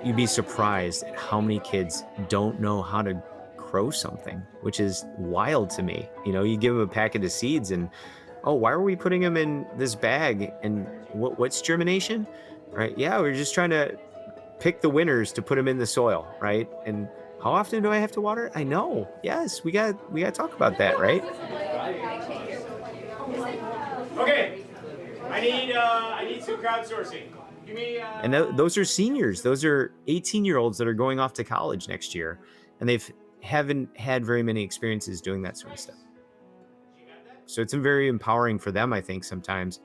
you'd be surprised at how many kids don't know how to grow something, which is wild to me. You give them a packet of seeds and, oh, why are we putting them in this bag? And what's germination? Right? Yeah, we're just trying to pick the winners to put them in the soil, right? And how often do I have to water it? I know. Yes, we got to talk about that, right? Okay, I need some crowdsourcing. Give me. And those are seniors. Those are 18-year-olds that are going off to college next year, and haven't had very many experiences doing that sort of stuff. So it's very empowering for them, I think, sometimes,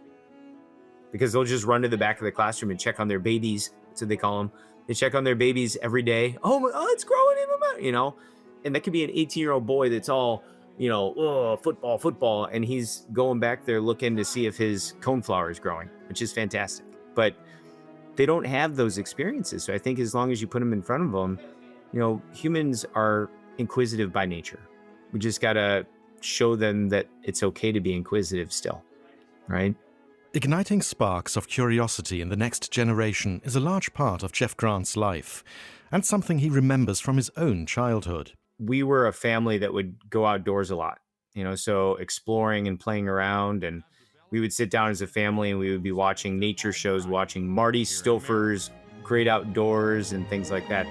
because they'll just run to the back of the classroom and check on their babies. That's what they call them. They check on their babies every day. Oh, it's growing in my mouth, and that could be an 18-year-old boy that's all, oh, football. And he's going back there looking to see if his coneflower is growing, which is fantastic. But they don't have those experiences. So I think as long as you put them in front of them, humans are inquisitive by nature. We just got to show them that it's okay to be inquisitive still, right? Igniting sparks of curiosity in the next generation is a large part of Jeff Grant's life, and something he remembers from his own childhood. We were a family that would go outdoors a lot, so exploring and playing around, and we would sit down as a family and we would be watching nature shows, watching Marty Stouffer's Great Outdoors and things like that.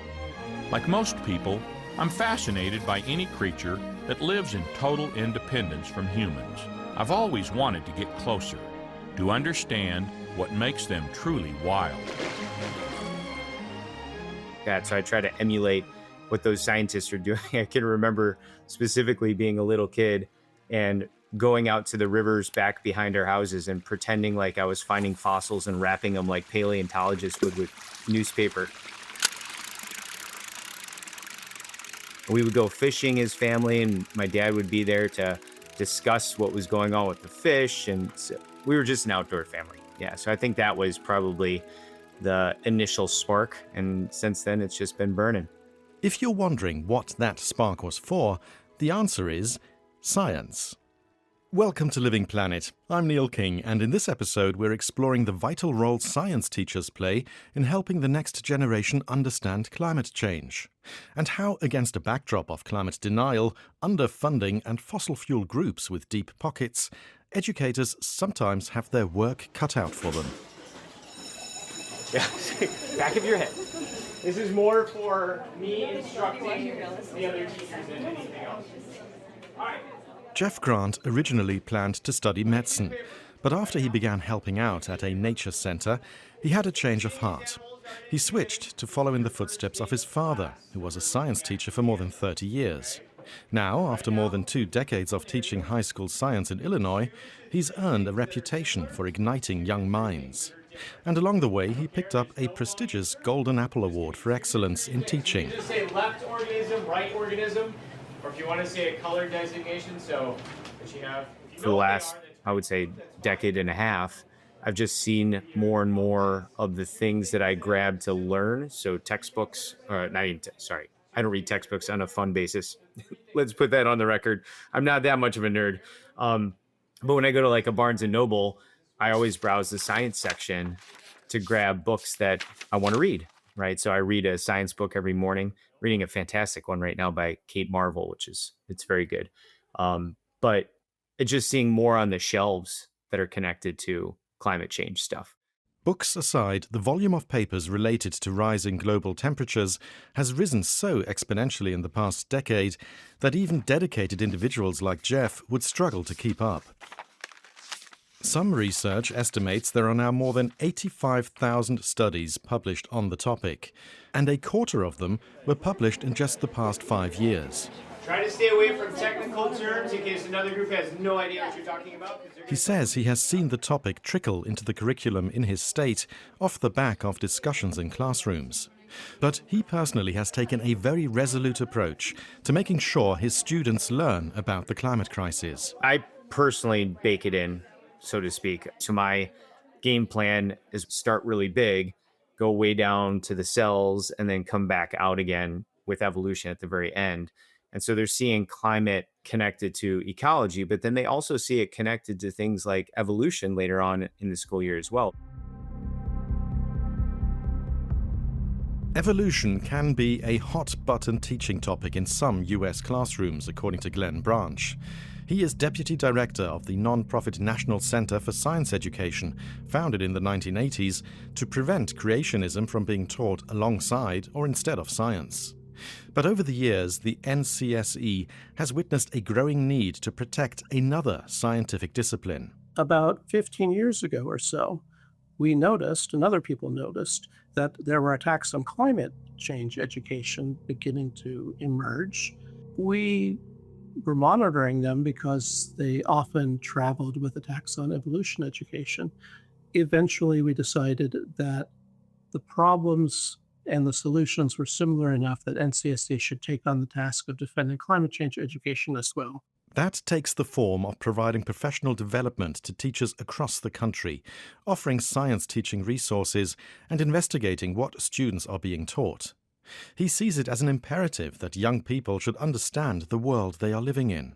Like most people, I'm fascinated by any creature that lives in total independence from humans. I've always wanted to get closer, to understand what makes them truly wild. So I try to emulate what those scientists are doing. I can remember specifically being a little kid and going out to the rivers back behind our houses and pretending like I was finding fossils and wrapping them like paleontologists would with newspaper. We would go fishing as family, and my dad would be there to discuss what was going on with the fish. And so we were just an outdoor family. Yeah, so I think that was probably the initial spark. And since then, it's just been burning. If you're wondering what that spark was for, the answer is science. Welcome to Living Planet. I'm Neil King, and in this episode we're exploring the vital role science teachers play in helping the next generation understand climate change, and how, against a backdrop of climate denial, underfunding and fossil fuel groups with deep pockets, educators sometimes have their work cut out for them. Yeah, back of your head. This is more for me instructing the other teachers than anything else. All right. Jeff Grant originally planned to study medicine, but after he began helping out at a nature center, he had a change of heart. He switched to follow in the footsteps of his father, who was a science teacher for more than 30 years. Now, after more than 2 decades of teaching high school science in Illinois, he's earned a reputation for igniting young minds. And along the way, he picked up a prestigious Golden Apple Award for excellence in teaching. Just say left organism, right organism, or if you want to say a color designation, so that you have. For the last, I would say, decade and a half, I've just seen more and more of the things that I grabbed to learn. So textbooks, I don't read textbooks on a fun basis. Let's put that on the record. I'm not that much of a nerd. But when I go to like a Barnes and Noble, I always browse the science section to grab books that I want to read, right? So I read a science book every morning, reading a fantastic one right now by Kate Marvel, it's very good. But it's just seeing more on the shelves that are connected to climate change stuff. Books aside, the volume of papers related to rising global temperatures has risen so exponentially in the past decade that even dedicated individuals like Jeff would struggle to keep up. Some research estimates there are now more than 85,000 studies published on the topic, and a quarter of them were published in just the past 5 years. Try to stay away from technical terms in case another group has no idea what you're talking about. He says he has seen the topic trickle into the curriculum in his state off the back of discussions in classrooms. But he personally has taken a very resolute approach to making sure his students learn about the climate crisis. I personally bake it in, so to speak. So my game plan is start really big, go way down to the cells, and then come back out again with evolution at the very end. And so they're seeing climate connected to ecology, but then they also see it connected to things like evolution later on in the school year as well. Evolution can be a hot-button teaching topic in some US classrooms, according to Glenn Branch. He is Deputy Director of the non-profit National Center for Science Education, founded in the 1980s to prevent creationism from being taught alongside or instead of science. But over the years, the NCSE has witnessed a growing need to protect another scientific discipline. About 15 years ago or so, we noticed, and other people noticed, that there were attacks on climate change education beginning to emerge. We were monitoring them because they often traveled with attacks on evolution education. Eventually, we decided that the problems and the solutions were similar enough that NCSE should take on the task of defending climate change education as well. That takes the form of providing professional development to teachers across the country, offering science teaching resources and investigating what students are being taught. He sees it as an imperative that young people should understand the world they are living in.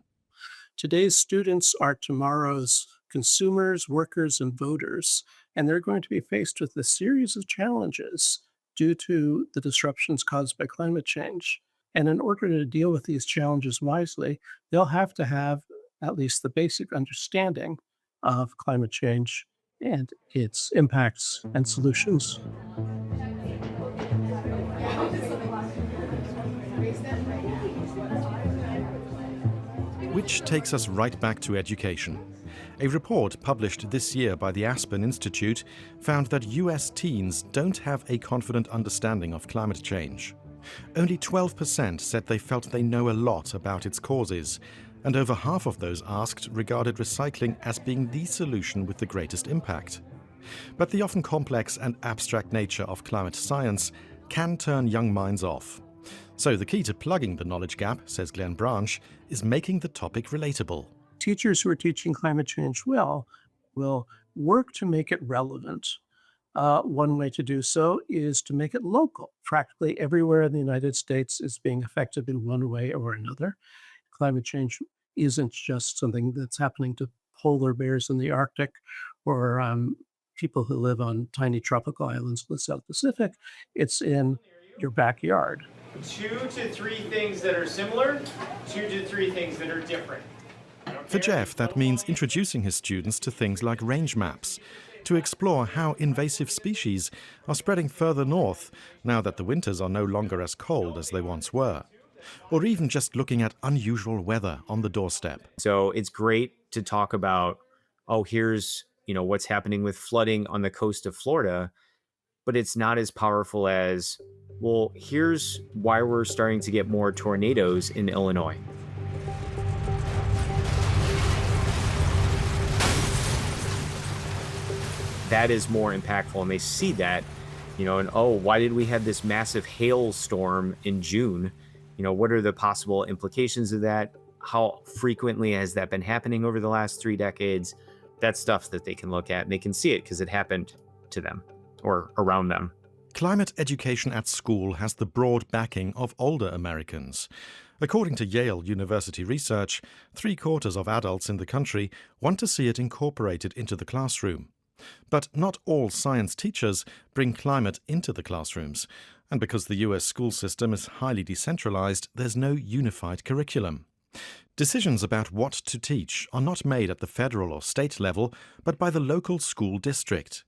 Today's students are tomorrow's consumers, workers, and voters, and they're going to be faced with a series of challenges due to the disruptions caused by climate change. And in order to deal with these challenges wisely, they'll have to have at least the basic understanding of climate change and its impacts and solutions. Which takes us right back to education. A report published this year by the Aspen Institute found that US teens don't have a confident understanding of climate change. Only 12% said they felt they know a lot about its causes, and over half of those asked regarded recycling as being the solution with the greatest impact. But the often complex and abstract nature of climate science can turn young minds off. So the key to plugging the knowledge gap, says Glenn Branch, is making the topic relatable. Teachers who are teaching climate change well will work to make it relevant. One way to do so is to make it local. Practically everywhere in the United States is being affected in one way or another. Climate change isn't just something that's happening to polar bears in the Arctic or people who live on tiny tropical islands in the South Pacific. It's in your backyard. 2 to 3 things that are similar, 2 to 3 things that are different. For Jeff, that means introducing his students to things like range maps, to explore how invasive species are spreading further north now that the winters are no longer as cold as they once were, or even just looking at unusual weather on the doorstep. So it's great to talk about, oh, here's, what's happening with flooding on the coast of Florida, but it's not as powerful as, well, here's why we're starting to get more tornadoes in Illinois. That is more impactful, and they see that, and why did we have this massive hailstorm in June? What are the possible implications of that? How frequently has that been happening over the last 3 decades? That's stuff that they can look at, and they can see it because it happened to them or around them. Climate education at school has the broad backing of older Americans. According to Yale University research, 3/4 of adults in the country want to see it incorporated into the classroom. But not all science teachers bring climate into the classrooms, and because the US school system is highly decentralized, there's no unified curriculum. Decisions about what to teach are not made at the federal or state level, but by the local school district.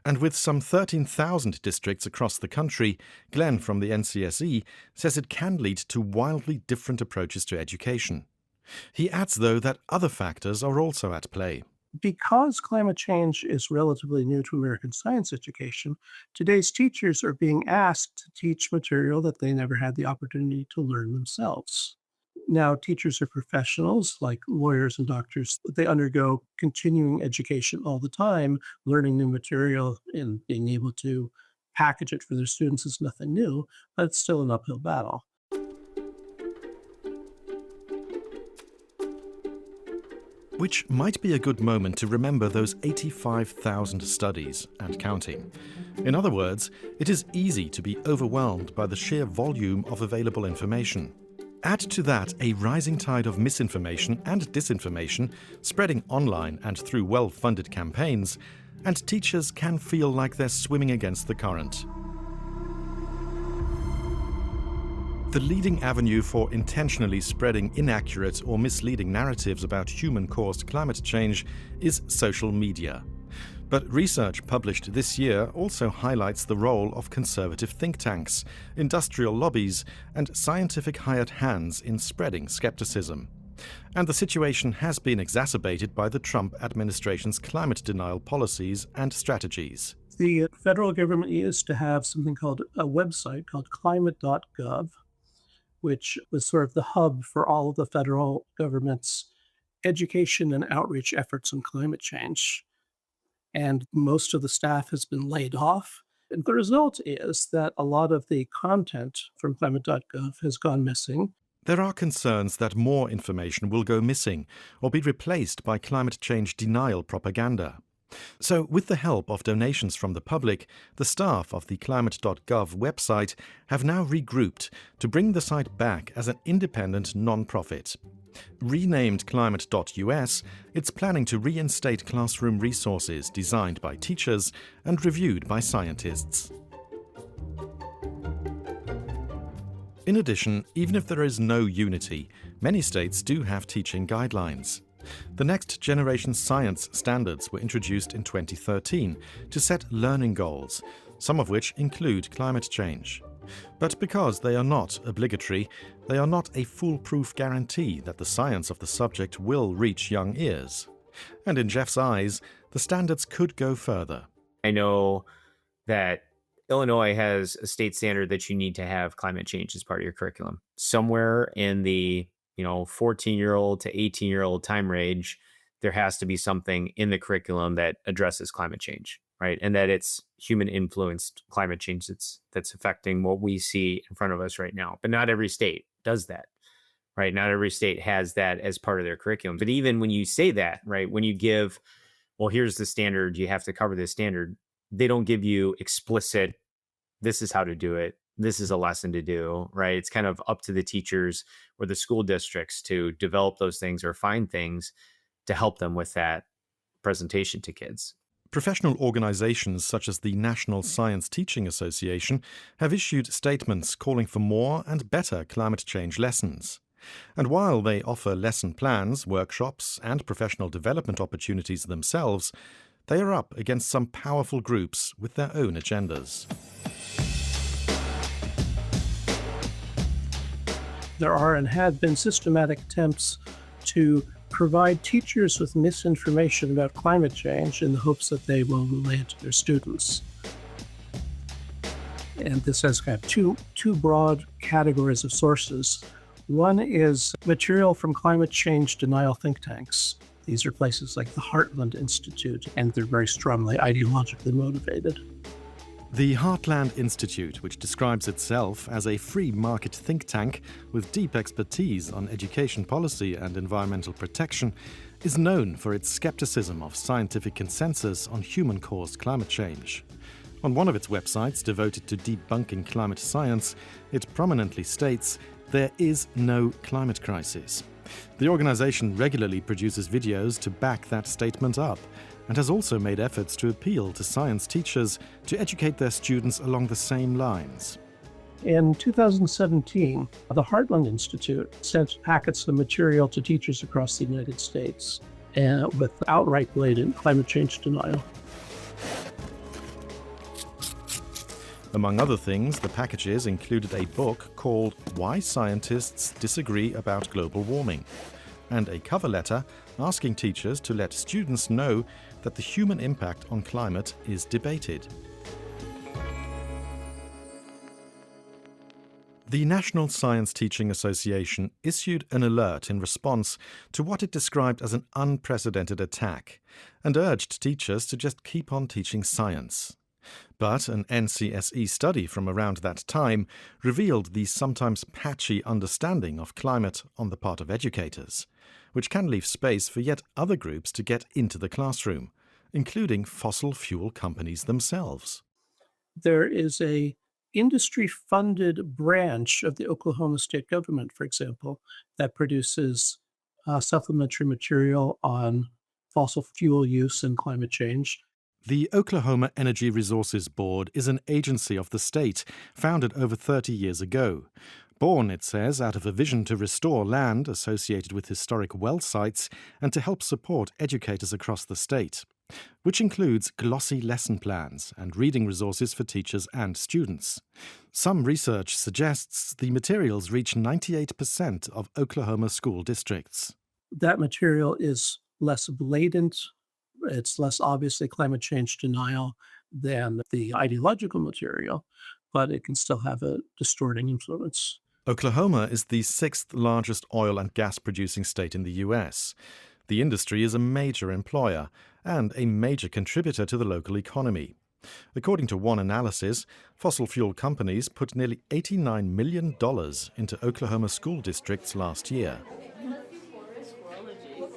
And with some 13,000 districts across the country, Glenn from the NCSE says it can lead to wildly different approaches to education. He adds, though, that other factors are also at play. Because climate change is relatively new to American science education, today's teachers are being asked to teach material that they never had the opportunity to learn themselves. Now, teachers are professionals like lawyers and doctors. They undergo continuing education all the time. Learning new material and being able to package it for their students is nothing new, but it's still an uphill battle. Which might be a good moment to remember those 85,000 studies and counting. In other words, it is easy to be overwhelmed by the sheer volume of available information. Add to that a rising tide of misinformation and disinformation spreading online and through well-funded campaigns, and teachers can feel like they're swimming against the current. The leading avenue for intentionally spreading inaccurate or misleading narratives about human-caused climate change is social media. But research published this year also highlights the role of conservative think tanks, industrial lobbies, and scientific hired hands in spreading skepticism. And the situation has been exacerbated by the Trump administration's climate denial policies and strategies. The federal government used to have something called a website called climate.gov, which was sort of the hub for all of the federal government's education and outreach efforts on climate change. And most of the staff has been laid off. And the result is that a lot of the content from climate.gov has gone missing. There are concerns that more information will go missing or be replaced by climate change denial propaganda. So, with the help of donations from the public, the staff of the climate.gov website have now regrouped to bring the site back as an independent non-profit. Renamed climate.us, it's planning to reinstate classroom resources designed by teachers and reviewed by scientists. In addition, even if there is no unity, many states do have teaching guidelines. The Next Generation Science Standards were introduced in 2013 to set learning goals, some of which include climate change. But because they are not obligatory, they are not a foolproof guarantee that the science of the subject will reach young ears. And in Jeff's eyes, the standards could go further. I know that Illinois has a state standard that you need to have climate change as part of your curriculum. Somewhere in the 14-year-old to 18-year-old time range, there has to be something in the curriculum that addresses climate change, right? And that it's human influenced climate change that's affecting what we see in front of us right now. But not every state does that, right? Not every state has that as part of their curriculum. But even when you say that, right, when you give, well, here's the standard, you have to cover this standard, they don't give you explicit, this is how to do it, this is a lesson to do, right? It's kind of up to the teachers or the school districts to develop those things or find things to help them with that presentation to kids. Professional organizations such as the National Science Teaching Association have issued statements calling for more and better climate change lessons. And while they offer lesson plans, workshops, and professional development opportunities themselves, they are up against some powerful groups with their own agendas. There are and have been systematic attempts to provide teachers with misinformation about climate change in the hopes that they will relay it to their students. And this has kind of two broad categories of sources. One is material from climate change denial think tanks. These are places like the Heartland Institute, and they're very strongly ideologically motivated. The Heartland Institute, which describes itself as a free market think tank with deep expertise on education policy and environmental protection, is known for its skepticism of scientific consensus on human-caused climate change. On one of its websites devoted to debunking climate science, it prominently states, "There is no climate crisis." The organization regularly produces videos to back that statement up, and has also made efforts to appeal to science teachers to educate their students along the same lines. In 2017, the Heartland Institute sent packets of material to teachers across the United States with outright blatant climate change denial. Among other things, the packages included a book called Why Scientists Disagree About Global Warming, and a cover letter asking teachers to let students know that the human impact on climate is debated. The National Science Teaching Association issued an alert in response to what it described as an unprecedented attack, and urged teachers to just keep on teaching science. But an NCSE study from around that time revealed the sometimes patchy understanding of climate on the part of educators, which can leave space for yet other groups to get into the classroom, including fossil fuel companies themselves. There is a industry-funded branch of the Oklahoma state government, for example, that produces supplementary material on fossil fuel use and climate change. The Oklahoma Energy Resources Board is an agency of the state founded over 30 years ago. Born, it says, out of a vision to restore land associated with historic well sites and to help support educators across the state, which includes glossy lesson plans and reading resources for teachers and students. Some research suggests the materials reach 98% of Oklahoma school districts. That material is less blatant, it's less obviously climate change denial than the ideological material, but it can still have a distorting influence. Oklahoma is the sixth largest oil and gas producing state in the US. The industry is a major employer and a major contributor to the local economy. According to one analysis, fossil fuel companies put nearly $89 million into Oklahoma school districts last year.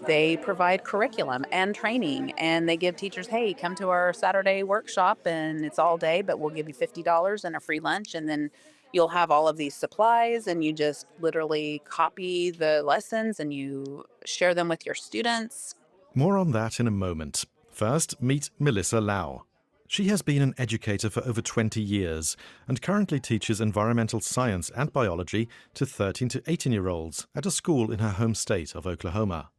They provide curriculum and training, and they give teachers, hey, come to our Saturday workshop, and it's all day, but we'll give you $50 and a free lunch, and then you'll have all of these supplies, and you just literally copy the lessons and you share them with your students. More on that in a moment. First, meet Melissa Lau. She has been an educator for over 20 years and currently teaches environmental science and biology to 13 to 18-year-olds at a school in her home state of Oklahoma.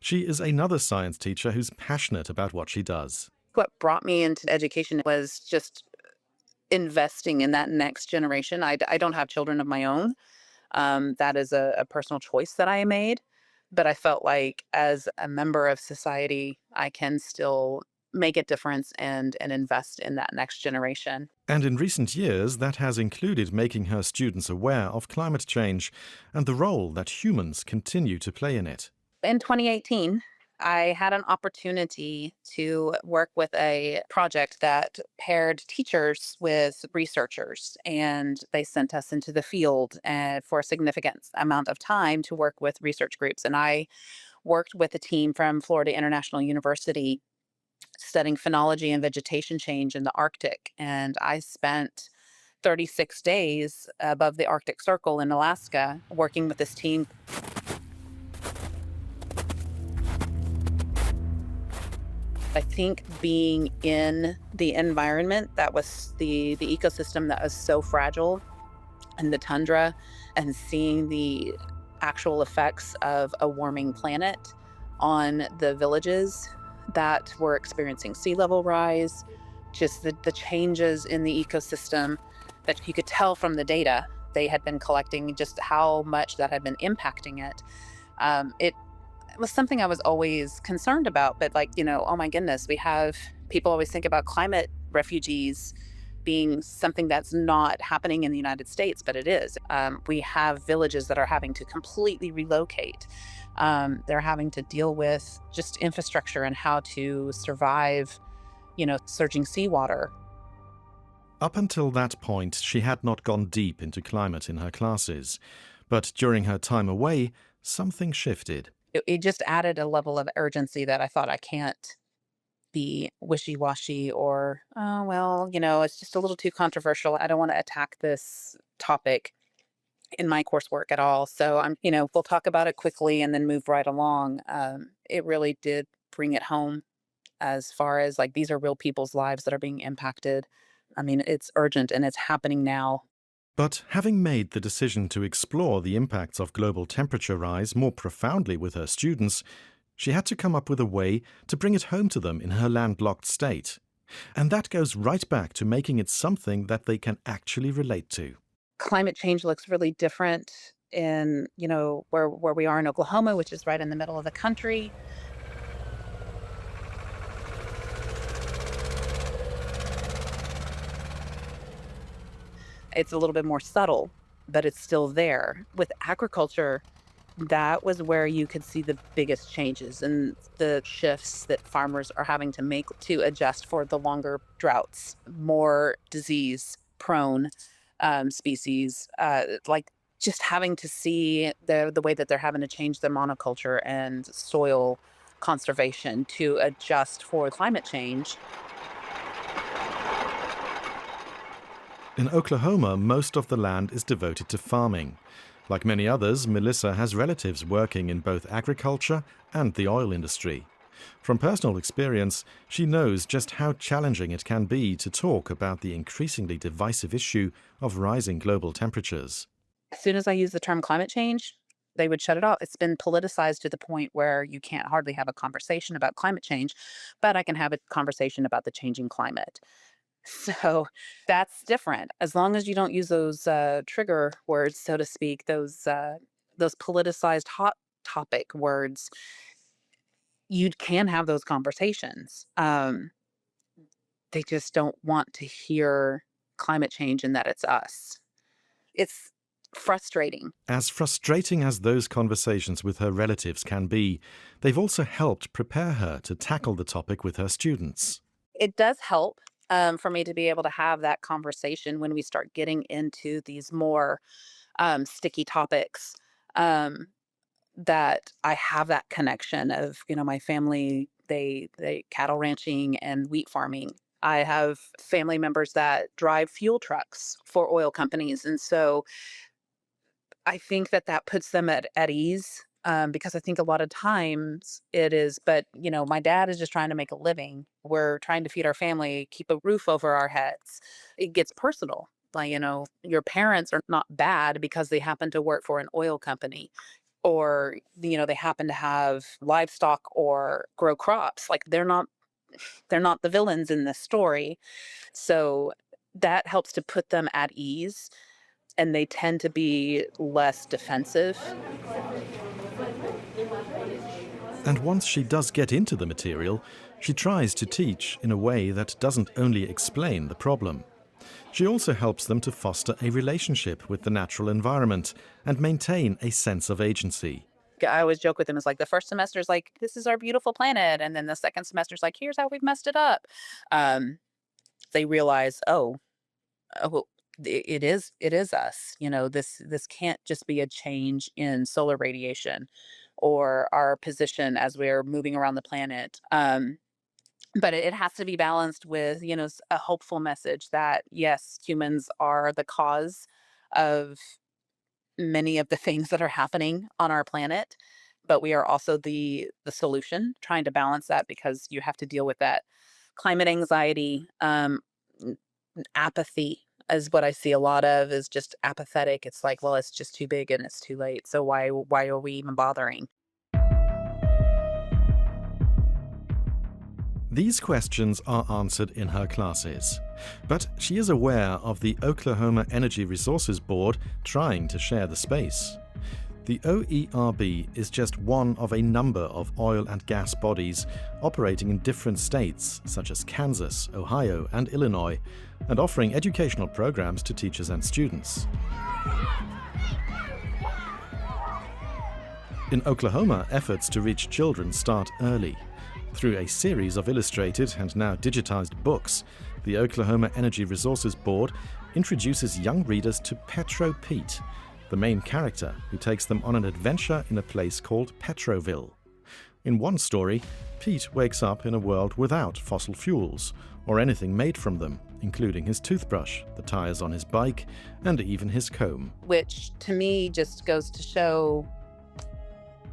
She is another science teacher who's passionate about what she does. What brought me into education was just investing in that next generation. I don't have children of my own. That is a personal choice that I made. But I felt like as a member of society, I can still make a difference and invest in that next generation. And in recent years, that has included making her students aware of climate change and the role that humans continue to play in it. In 2018, I had an opportunity to work with a project that paired teachers with researchers, and they sent us into the field for a significant amount of time to work with research groups. And I worked with a team from Florida International University studying phenology and vegetation change in the Arctic. And I spent 36 days above the Arctic Circle in Alaska working with this team. I think being in the environment that was the ecosystem that was so fragile and the tundra, and seeing the actual effects of a warming planet on the villages that were experiencing sea level rise, just the changes in the ecosystem that you could tell from the data they had been collecting, just how much that had been impacting it. It was something I was always concerned about, but oh my goodness, we have people always think about climate refugees being something that's not happening in the United States, but it is. We have villages that are having to completely relocate. They're having to deal with just infrastructure and how to survive, surging seawater. Up until that point, she had not gone deep into climate in her classes. But during her time away, something shifted. It just added a level of urgency that I thought, I can't be wishy-washy or, oh, well, it's just a little too controversial. I don't want to attack this topic in my coursework at all. So we'll talk about it quickly and then move right along. It really did bring it home as far as these are real people's lives that are being impacted. I mean, it's urgent and it's happening now. But having made the decision to explore the impacts of global temperature rise more profoundly with her students, she had to come up with a way to bring it home to them in her landlocked state. And that goes right back to making it something that they can actually relate to. Climate change looks really different in, where we are in Oklahoma, which is right in the middle of the country. It's a little bit more subtle, but it's still there. With agriculture, that was where you could see the biggest changes and the shifts that farmers are having to make to adjust for the longer droughts, more disease-prone species, just having to see the way that they're having to change their monoculture and soil conservation to adjust for climate change. In Oklahoma, most of the land is devoted to farming. Like many others, Melissa has relatives working in both agriculture and the oil industry. From personal experience, she knows just how challenging it can be to talk about the increasingly divisive issue of rising global temperatures. As soon as I use the term climate change, they would shut it off. It's been politicized to the point where you can't hardly have a conversation about climate change, but I can have a conversation about the changing climate. So that's different. As long as you don't use those trigger words, so to speak, those politicized hot topic words, you can have those conversations. They just don't want to hear climate change and that it's us. It's frustrating. As frustrating as those conversations with her relatives can be, they've also helped prepare her to tackle the topic with her students. It does help for me to be able to have that conversation when we start getting into these more sticky topics. That I have that connection of, my family, they cattle ranching and wheat farming. I have family members that drive fuel trucks for oil companies. And so I think that puts them at ease, because I think a lot of times it is, but my dad is just trying to make a living. We're trying to feed our family, keep a roof over our heads. It gets personal. Like, your parents are not bad because they happen to work for an oil company, or, they happen to have livestock or grow crops. Like, they're not the villains in this story. So that helps to put them at ease, and they tend to be less defensive. And once she does get into the material, she tries to teach in a way that doesn't only explain the problem. She also helps them to foster a relationship with the natural environment and maintain a sense of agency. I always joke with them, it's like the first semester is like, this is our beautiful planet. And then the second semester is like, here's how we've messed it up. They realize, oh, it is us. This can't just be a change in solar radiation or our position as we're moving around the planet. But it has to be balanced with, a hopeful message that, yes, humans are the cause of many of the things that are happening on our planet, but we are also the solution, trying to balance that, because you have to deal with that climate anxiety. Apathy is what I see a lot of, is just apathetic. It's like, well, it's just too big and it's too late. So why are we even bothering? These questions are answered in her classes, but she is aware of the Oklahoma Energy Resources Board trying to share the space. The OERB is just one of a number of oil and gas bodies operating in different states such as Kansas, Ohio, and Illinois, and offering educational programs to teachers and students. In Oklahoma, efforts to reach children start early. Through a series of illustrated and now digitized books, the Oklahoma Energy Resources Board introduces young readers to Petro Pete, the main character who takes them on an adventure in a place called Petroville. In one story, Pete wakes up in a world without fossil fuels or anything made from them, including his toothbrush, the tires on his bike, and even his comb. Which to me just goes to show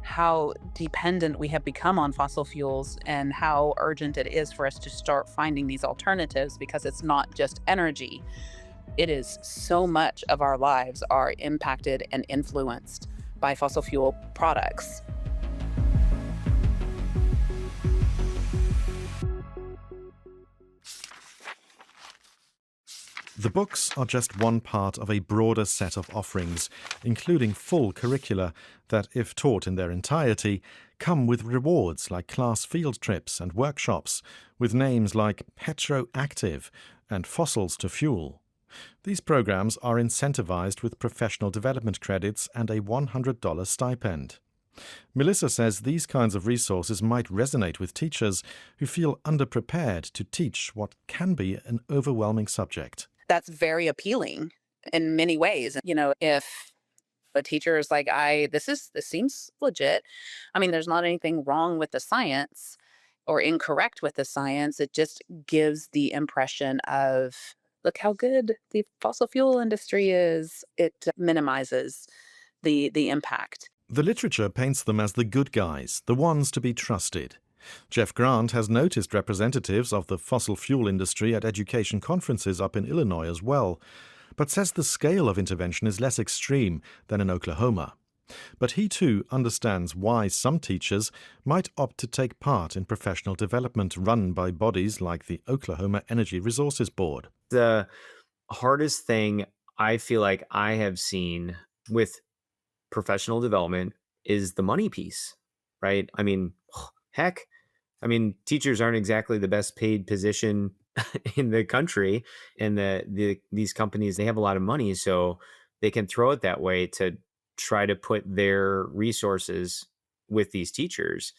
how dependent we have become on fossil fuels and how urgent it is for us to start finding these alternatives, because it's not just energy. It is so much of our lives are impacted and influenced by fossil fuel products. The books are just one part of a broader set of offerings, including full curricula that, if taught in their entirety, come with rewards like class field trips and workshops, with names like Petroactive and Fossils to Fuel. These programs are incentivized with professional development credits and a $100 stipend. Melissa says these kinds of resources might resonate with teachers who feel underprepared to teach what can be an overwhelming subject. That's very appealing in many ways. If a teacher is like, this seems legit. I mean, there's not anything wrong with the science or incorrect with the science. It just gives the impression of, look how good the fossil fuel industry is. It minimizes the impact. The literature paints them as the good guys, the ones to be trusted. Jeff Grant has noticed representatives of the fossil fuel industry at education conferences up in Illinois as well. but says the scale of intervention is less extreme than in Oklahoma. But he too understands why some teachers might opt to take part in professional development run by bodies like the Oklahoma Energy Resources Board. The hardest thing I feel like I have seen with professional development is the money piece, right? I mean, heck, teachers aren't exactly the best paid position in the country, and these companies, they have a lot of money, so they can throw it that way to try to put their resources with these teachers,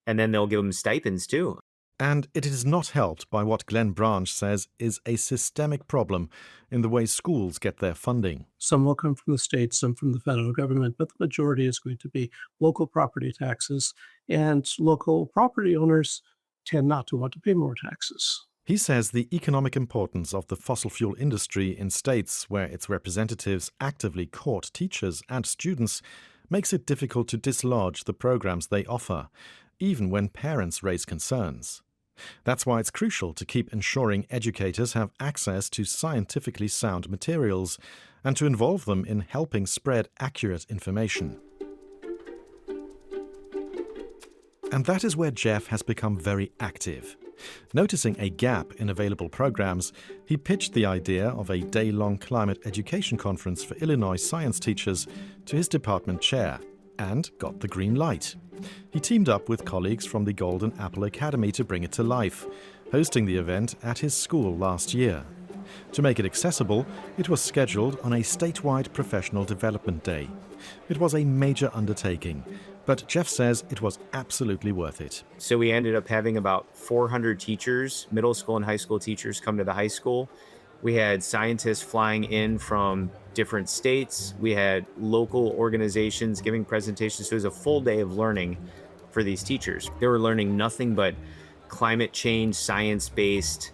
and then they'll give them stipends too. And it is not helped by what Glenn Branch says is a systemic problem in the way schools get their funding. Some will come from the state, some from the federal government, but the majority is going to be local property taxes, and local property owners tend not to want to pay more taxes. He says the economic importance of the fossil fuel industry in states where its representatives actively court teachers and students makes it difficult to dislodge the programs they offer, even when parents raise concerns. That's why it's crucial to keep ensuring educators have access to scientifically sound materials and to involve them in helping spread accurate information. And that is where Jeff has become very active. Noticing a gap in available programs, he pitched the idea of a day-long climate education conference for Illinois science teachers to his department chair and got the green light. He teamed up with colleagues from the Golden Apple Academy to bring it to life, hosting the event at his school last year. To make it accessible, it was scheduled on a statewide professional development day. It was a major undertaking, but Jeff says it was absolutely worth it. So we ended up having about 400 teachers, middle school and high school teachers, come to the high school. We had scientists flying in from different states. We had local organizations giving presentations. So it was a full day of learning for these teachers. They were learning nothing but climate change, science-based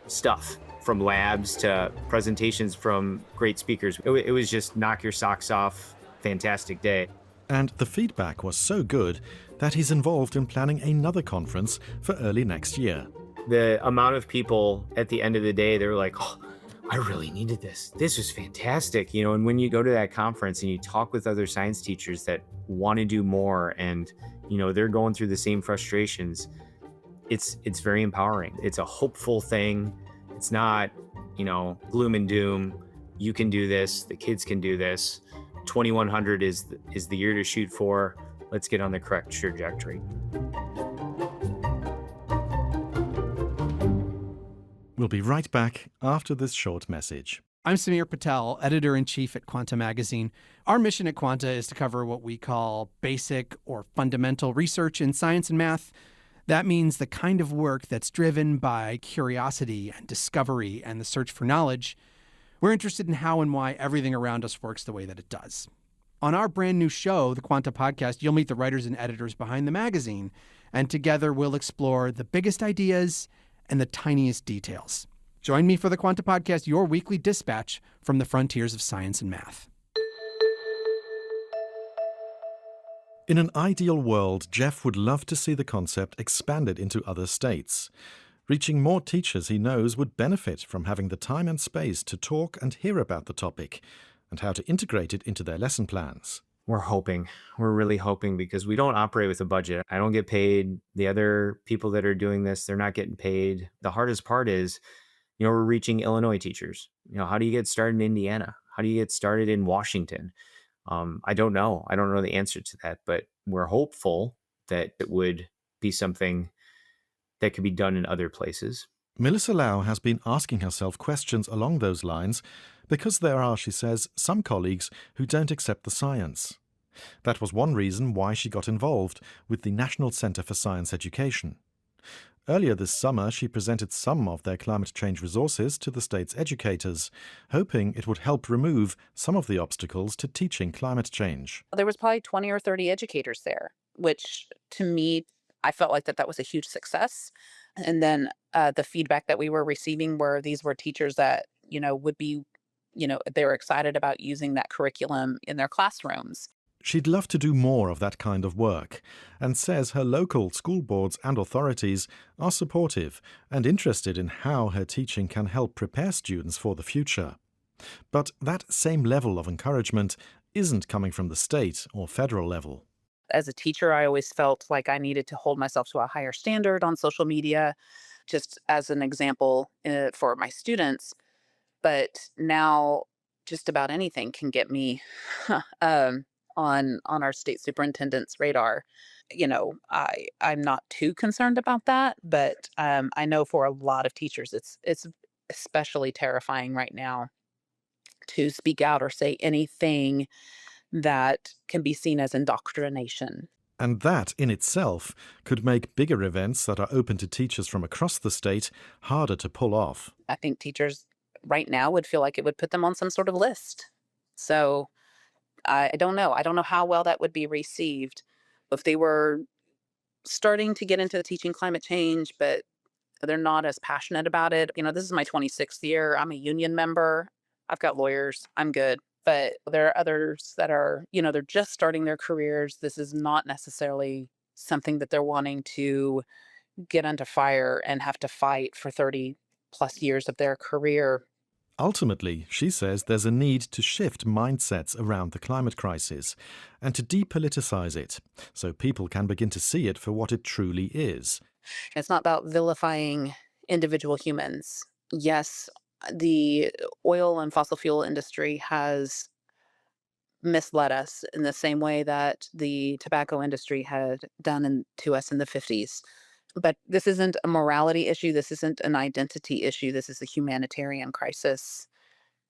stuff, from labs to presentations from great speakers. It was just knock your socks off, fantastic day. And the feedback was so good that he's involved in planning another conference for early next year. The amount of people at the end of the day, they were like, oh, I really needed this. This was fantastic. And when you go to that conference and you talk with other science teachers that want to do more and, they're going through the same frustrations, it's very empowering. It's a hopeful thing. It's not, gloom and doom. You can do this. The kids can do this. 2100 is the year to shoot for. Let's get on the correct trajectory. We'll be right back after this short message. I'm Samir Patel, editor-in-chief at Quanta Magazine. Our mission at Quanta is to cover what we call basic or fundamental research in science and math. That means the kind of work that's driven by curiosity and discovery and the search for knowledge. We're interested in how and why everything around us works the way that it does. On our brand new show, the Quanta Podcast, you'll meet the writers and editors behind the magazine, and together we'll explore the biggest ideas and the tiniest details. Join me for the Quanta Podcast, your weekly dispatch from the frontiers of science and math. In an ideal world, Jeff would love to see the concept expanded into other states. Reaching more teachers he knows would benefit from having the time and space to talk and hear about the topic and how to integrate it into their lesson plans. We're hoping. We're really hoping, because we don't operate with a budget. I don't get paid. The other people that are doing this, they're not getting paid. The hardest part is, we're reaching Illinois teachers. How do you get started in Indiana? How do you get started in Washington? I don't know. I don't know the answer to that, but we're hopeful that it would be something that could be done in other places. Melissa Lau has been asking herself questions along those lines because there are, she says, some colleagues who don't accept the science. That was one reason why she got involved with the National Center for Science Education. Earlier this summer, she presented some of their climate change resources to the state's educators, hoping it would help remove some of the obstacles to teaching climate change. There was probably 20 or 30 educators there, which to me, I felt like that was a huge success. And then the feedback that we were receiving these were teachers that, would be, they were excited about using that curriculum in their classrooms. She'd love to do more of that kind of work, and says her local school boards and authorities are supportive and interested in how her teaching can help prepare students for the future. But that same level of encouragement isn't coming from the state or federal level. As a teacher, I always felt like I needed to hold myself to a higher standard on social media, just as an example for my students. But now, just about anything can get me on our state superintendent's radar. I'm not too concerned about that, but I know for a lot of teachers, it's especially terrifying right now to speak out or say anything that can be seen as indoctrination. And that in itself could make bigger events that are open to teachers from across the state harder to pull off. I think teachers right now would feel like it would put them on some sort of list. So I don't know. I don't know how well that would be received if they were starting to get into the teaching climate change, but they're not as passionate about it. This is my 26th year. I'm a union member. I've got lawyers. I'm good. But there are others that are, they're just starting their careers. This is not necessarily something that they're wanting to get under fire and have to fight for 30 plus years of their career. Ultimately, she says there's a need to shift mindsets around the climate crisis and to depoliticize it so people can begin to see it for what it truly is. It's not about vilifying individual humans. Yes, the oil and fossil fuel industry has misled us in the same way that the tobacco industry had done to us in the 50s. But this isn't a morality issue. This isn't an identity issue. This is a humanitarian crisis.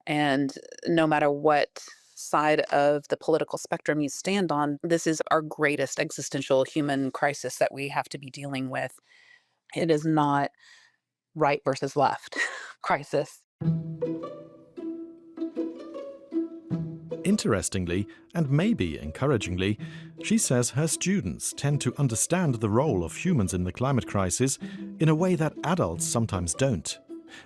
And no matter what side of the political spectrum you stand on, this is our greatest existential human crisis that we have to be dealing with. It is not right versus left crisis. Interestingly, and maybe encouragingly, she says her students tend to understand the role of humans in the climate crisis in a way that adults sometimes don't.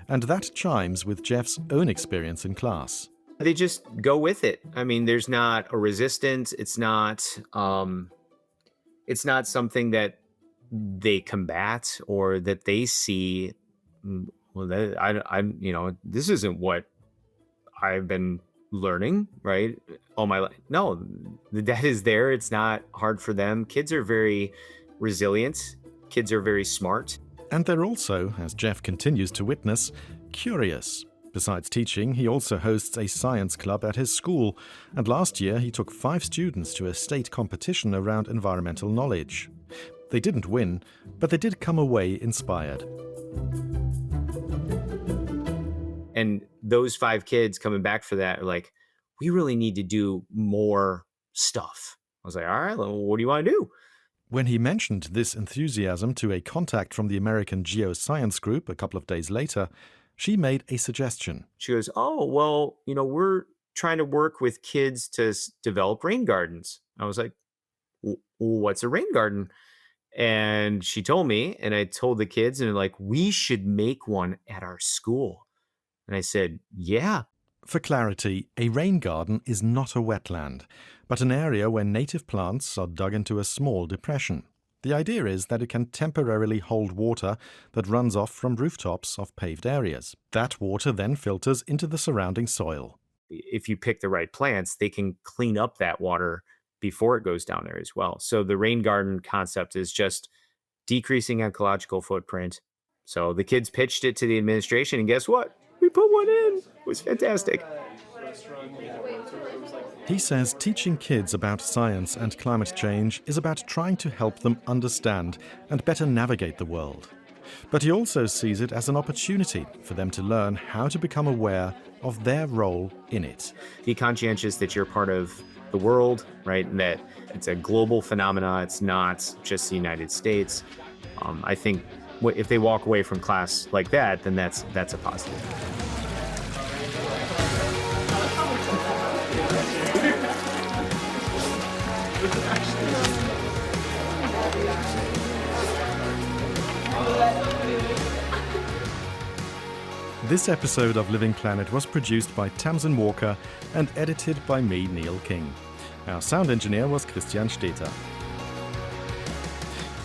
And that chimes with Jeff's own experience in class. They just go with it. I mean, there's not a resistance. It's not something that they combat or that they see. Well, this isn't what I've been learning, right? All my life. No, the debt is there. It's not hard for them. Kids are very resilient. Kids are very smart. And they're also, as Jeff continues to witness, curious. Besides teaching, he also hosts a science club at his school, and last year he took 5 students to a state competition around environmental knowledge. They didn't win, but they did come away inspired. And those 5 kids coming back for that are like, we really need to do more stuff. I was like, all right, well, what do you want to do? When he mentioned this enthusiasm to a contact from the American Geoscience Group a couple of days later, she made a suggestion. She goes, oh, well, we're trying to work with kids to develop rain gardens. I was like, what's a rain garden? And she told me, and I told the kids, and they're like, we should make one at our school. And I said, yeah. For clarity, a rain garden is not a wetland, but an area where native plants are dug into a small depression. The idea is that it can temporarily hold water that runs off from rooftops of paved areas. That water then filters into the surrounding soil. If you pick the right plants, they can clean up that water before it goes down there as well. So the rain garden concept is just decreasing ecological footprint. So the kids pitched it to the administration, and guess what? We put one in. It was fantastic. He says teaching kids about science and climate change is about trying to help them understand and better navigate the world. But he also sees it as an opportunity for them to learn how to become aware of their role in it. Be conscientious that you're part of the world, right? And that it's a global phenomena. It's not just the United States. I think if they walk away from class like that, then that's a positive. This episode of Living Planet was produced by Tamsin Walker and edited by me, Neil King. Our sound engineer was Christian Steter.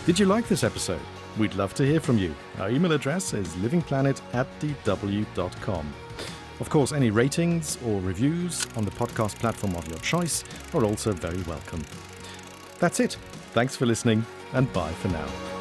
Did you like this episode? We'd love to hear from you. Our email address is livingplanet@dw.com. Of course, any ratings or reviews on the podcast platform of your choice are also very welcome. That's it. Thanks for listening, and bye for now.